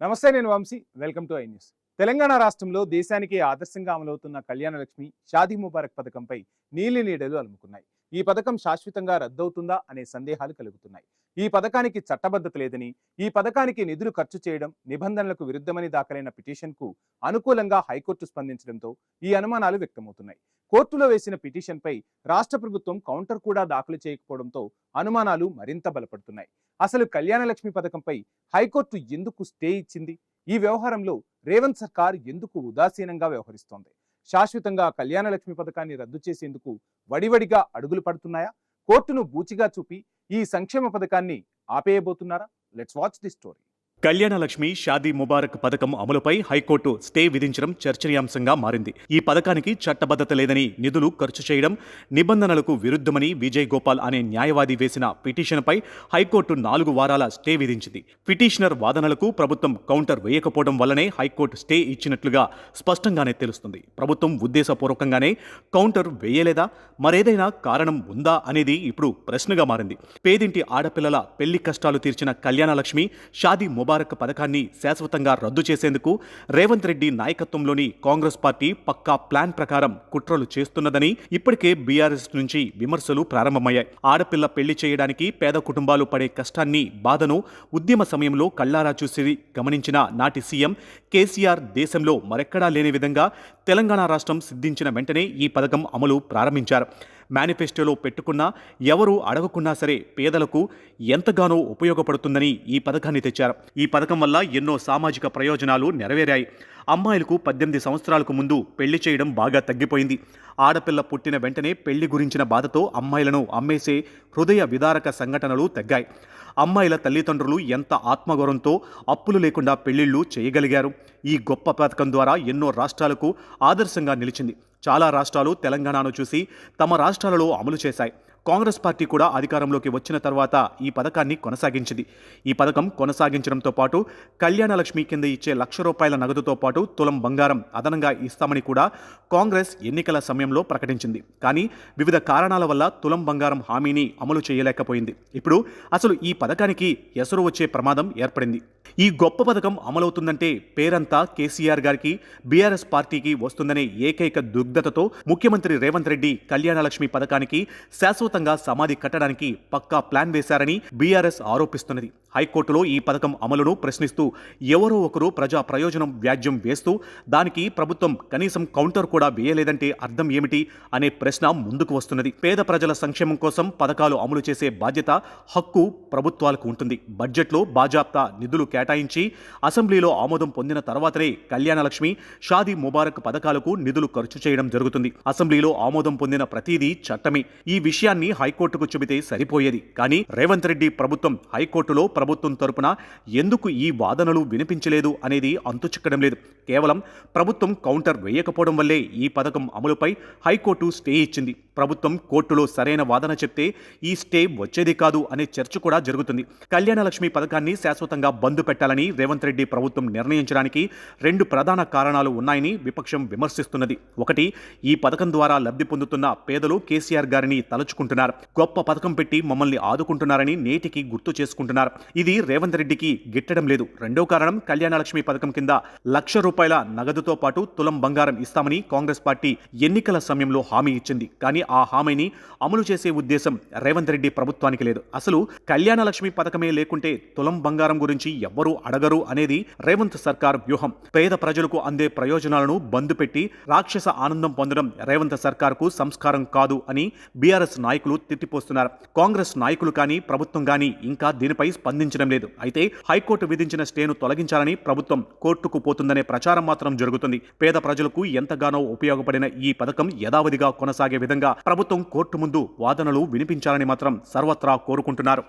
నమస్తే, నేను Vamshi. Welcome to I News. Telangana రాష్ట్రంలో దేశానికి ఆదర్శంగా అమలవుతున్న కళ్యాణ లక్ష్మి షాదీ ముబారక్ పథకంపై నీలి నీడలు అలుముకున్నాయి. ఈ పథకం శాశ్వతంగా రద్దవుతుందా అనే సందేహాలు కలుగుతున్నాయి. ఈ పథకానికి చట్టబద్ధత లేదని, ఈ పథకానికి నిధులు ఖర్చు చేయడం నిబంధనలకు విరుద్ధమని దాఖలైన పిటిషన్కు అనుకూలంగా హైకోర్టు స్పందించడంతో ఈ అనుమానాలు వ్యక్తమవుతున్నాయి. కోర్టులో వేసిన పిటిషన్పై రాష్ట్ర ప్రభుత్వం కౌంటర్ కూడా దాఖలు చేయకపోవడంతో అనుమానాలు మరింత బలపడుతున్నాయి. అసలు కళ్యాణ లక్ష్మి పథకంపై హైకోర్టు ఎందుకు స్టే ఇచ్చింది? ఈ వ్యవహారంలో రేవంత్ సర్కార్ ఎందుకు ఉదాసీనంగా వ్యవహరిస్తోంది? శాశ్వతంగా కళ్యాణ లక్ష్మి పథకాన్ని రద్దు చేసేందుకు వడివడిగా అడుగులు పడుతున్నాయా? కోర్టును బూచిగా చూపి ఈ సంక్షేమ పథకాన్ని ఆపేయబోతున్నారా? Let's watch the story. Kalyana Lakshmi Shaadi Mubarak పథకం అమలుపై హైకోర్టు స్టే విధించడం చర్చనీయాంశంగా మారింది. ఈ పథకానికి చట్టబద్ధత లేదని, నిధులు ఖర్చు చేయడం నిబంధనలకు విరుద్ధమని విజయ్ గోపాల్ అనే న్యాయవాది వేసిన పిటిషన్పై హైకోర్టు 4 వారాల స్టే విధించింది. పిటిషనర్ వాదనలకు ప్రభుత్వం కౌంటర్ వేయకపోవడం వల్లనే హైకోర్టు స్టే ఇచ్చినట్లుగా స్పష్టంగానే తెలుస్తుంది. ప్రభుత్వం ఉద్దేశపూర్వకంగానే కౌంటర్ వేయలేదా, మరేదైనా కారణం ఉందా అనేది ఇప్పుడు ప్రశ్నగా మారింది. పేదింటి ఆడపిల్లల పెళ్లి కష్టాలు తీర్చిన కళ్యాణ లక్ష్మి షాదీ ముబారక్ పథకాన్ని శాశ్వతంగా రద్దు చేసేందుకు రేవంత్ రెడ్డి నాయకత్వంలోని కాంగ్రెస్ పార్టీ పక్కా ప్లాన్ ప్రకారం కుట్రలు చేస్తున్నదని ఇప్పటికే బీఆర్ఎస్ నుంచి విమర్శలు ప్రారంభమయ్యాయి. ఆడపిల్ల పెళ్లి చేయడానికి పేద కుటుంబాలు పడే కష్టాన్ని, బాధను ఉద్యమ సమయంలో కళ్లారా చూసి గమనించిన నాటి సీఎం కేసీఆర్ దేశంలో మరెక్కడా లేని విధంగా తెలంగాణ రాష్ట్రం సిద్ధించిన వెంటనే ఈ పథకం అమలు ప్రారంభించారు. మేనిఫెస్టోలో పెట్టుకున్నా, ఎవరూ అడగకున్నా సరే పేదలకు ఎంతగానో ఉపయోగపడుతుందని ఈ పథకాన్ని తెచ్చారు. ఈ పథకం వల్ల ఎన్నో సామాజిక ప్రయోజనాలు నెరవేరాయి. అమ్మాయిలకు 18 సంవత్సరాలకు ముందు పెళ్లి చేయడం బాగా తగ్గిపోయింది. ఆడపిల్ల పుట్టిన వెంటనే పెళ్లి గురించిన బాధతో అమ్మాయిలను అమ్మేసే హృదయ విదారక సంఘటనలు తగ్గాయి. అమ్మాయిల తల్లిదండ్రులు ఎంత ఆత్మగౌరవంతో అప్పులు లేకుండా పెళ్లిళ్లు చేయగలిగారు. ఈ గొప్ప పథకం ద్వారా ఎన్నో రాష్ట్రాలకు ఆదర్శంగా నిలిచింది. చాలా రాష్ట్రాలు తెలంగాణను చూసి తమ రాష్ట్రాలలో అమలు చేశాయి. కాంగ్రెస్ పార్టీ కూడా అధికారంలోకి వచ్చిన తర్వాత ఈ పథకాన్ని కొనసాగించింది. ఈ పథకం కొనసాగించడంతో పాటు కళ్యాణ లక్ష్మి కింద ఇచ్చే ₹1,00,000 నగదుతో పాటు తులం బంగారం అదనంగా ఇస్తామని కూడా కాంగ్రెస్ ఎన్నికల సమయంలో ప్రకటించింది. కానీ వివిధ కారణాల వల్ల తులం బంగారం హామీని అమలు చేయలేకపోయింది. ఇప్పుడు అసలు ఈ పథకానికి ఎసరు వచ్చే ప్రమాదం ఏర్పడింది. ఈ గొప్ప పథకం అమలవుతుందంటే పేరంతా కేసీఆర్ గారికి, బీఆర్ఎస్ పార్టీకి వస్తుందనే ఏకైక దుగ్ధతతో ముఖ్యమంత్రి రేవంత్ రెడ్డి కళ్యాణ లక్ష్మి పథకానికి శాశ్వతంగా సమాధి కట్టడానికి పక్కా ప్లాన్ వేశారని బీఆర్ఎస్ ఆరోపిస్తున్నది. హైకోర్టులో ఈ పథకం అమలును ప్రశ్నిస్తూ ఎవరో ఒకరు ప్రజా ప్రయోజనం వ్యాజ్యం వేస్తూ దానికి ప్రభుత్వం కనీసం కౌంటర్ కూడా వేయలేదంటే అర్థం ఏమిటి అనే ప్రశ్న ముందుకు వస్తున్నది. పేద ప్రజల సంక్షేమం కోసం పథకాలు అమలు చేసే బాధ్యత, హక్కు ప్రభుత్వాలకు ఉంటుంది. బడ్జెట్లో బాజాప్తా నిధులు కేటాయించి అసెంబ్లీలో ఆమోదం పొందిన తర్వాతనే కళ్యాణ లక్ష్మి, షాదీ ముబారక్ పథకాలకు నిధులు ఖర్చు చేయడం జరుగుతుంది. అసెంబ్లీలో ఆమోదం పొందిన ప్రతిదీ చట్టమే. ఈ విషయాన్ని హైకోర్టుకు చెబితే సరిపోయేది. కానీ రేవంత్ రెడ్డి ప్రభుత్వం హైకోర్టులో ప్రభుత్వం తరపున ఎందుకు ఈ వాదనలు వినిపించలేదు అనేది అంతుచిక్కడం లేదు. కేవలం ప్రభుత్వం కౌంటర్ వేయకపోవడం వల్లే ఈ పథకం అమలుపై హైకోర్టు స్టే ఇచ్చింది. ప్రభుత్వం కోర్టులో సరైన వాదన చెప్తే ఈ స్టే వచ్చేది కాదు అనే చర్చ కూడా జరుగుతుంది. కళ్యాణ లక్ష్మి పథకాన్ని శాశ్వతంగా బంద్ పెట్టాలని రేవంత్ రెడ్డి ప్రభుత్వం నిర్ణయించడానికి 2 ప్రధాన కారణాలు ఉన్నాయని విపక్షం విమర్శిస్తున్నది. ఒకటి, ఈ పథకం ద్వారా లబ్ధి పొందుతున్న పేదలు కేసీఆర్ గారిని తలుచుకుంటున్నారు. గొప్ప పథకం పెట్టి మమ్మల్ని ఆదుకుంటున్నారని నేటికి గుర్తు చేసుకుంటున్నారు. ఇది రేవంత్ రెడ్డికి గిట్టడం లేదు. రెండో కారణం, కళ్యాణ లక్ష్మి పథకం కింద ₹1,00,000 నగదుతో పాటు తులం బంగారం ఇస్తామని కాంగ్రెస్ పార్టీ ఎన్నికల సమయంలో హామీ ఇచ్చింది. కానీ ఆ హామీని అమలు చేసే ఉద్దేశం రేవంత్ రెడ్డి ప్రభుత్వానికి లేదు. అసలు కళ్యాణ లక్ష్మి పథకమే లేకుంటే తులం బంగారం గురించి ఎవ్వరూ అడగరు అనేది రేవంత్ సర్కార్ వ్యూహం. పేద ప్రజలకు అందే ప్రయోజనాలను బంద్ పెట్టి రాక్షస ఆనందం పొందడం రేవంత్ సర్కార్కు సంస్కారం కాదు అని బీఆర్ఎస్ నాయకులు తిట్టిపోస్తున్నారు. కాంగ్రెస్ నాయకులు కానీ ప్రభుత్వం కానీ ఇంకా దీనిపై స్పందించడం లేదు. అయితే హైకోర్టు విధించిన స్టేను తొలగించాలని ప్రభుత్వం కోర్టుకు పోతుందనే ప్రచారం మాత్రం జరుగుతుంది. పేద ప్రజలకు ఎంతగానో ఉపయోగపడిన ఈ పథకం యథావిధిగా కొనసాగే విధంగా ప్రభుత్వం కోర్టు ముందు వాదనలు వినిపించాలని మాత్రం సర్వత్రా కోరుకుంటున్నారు.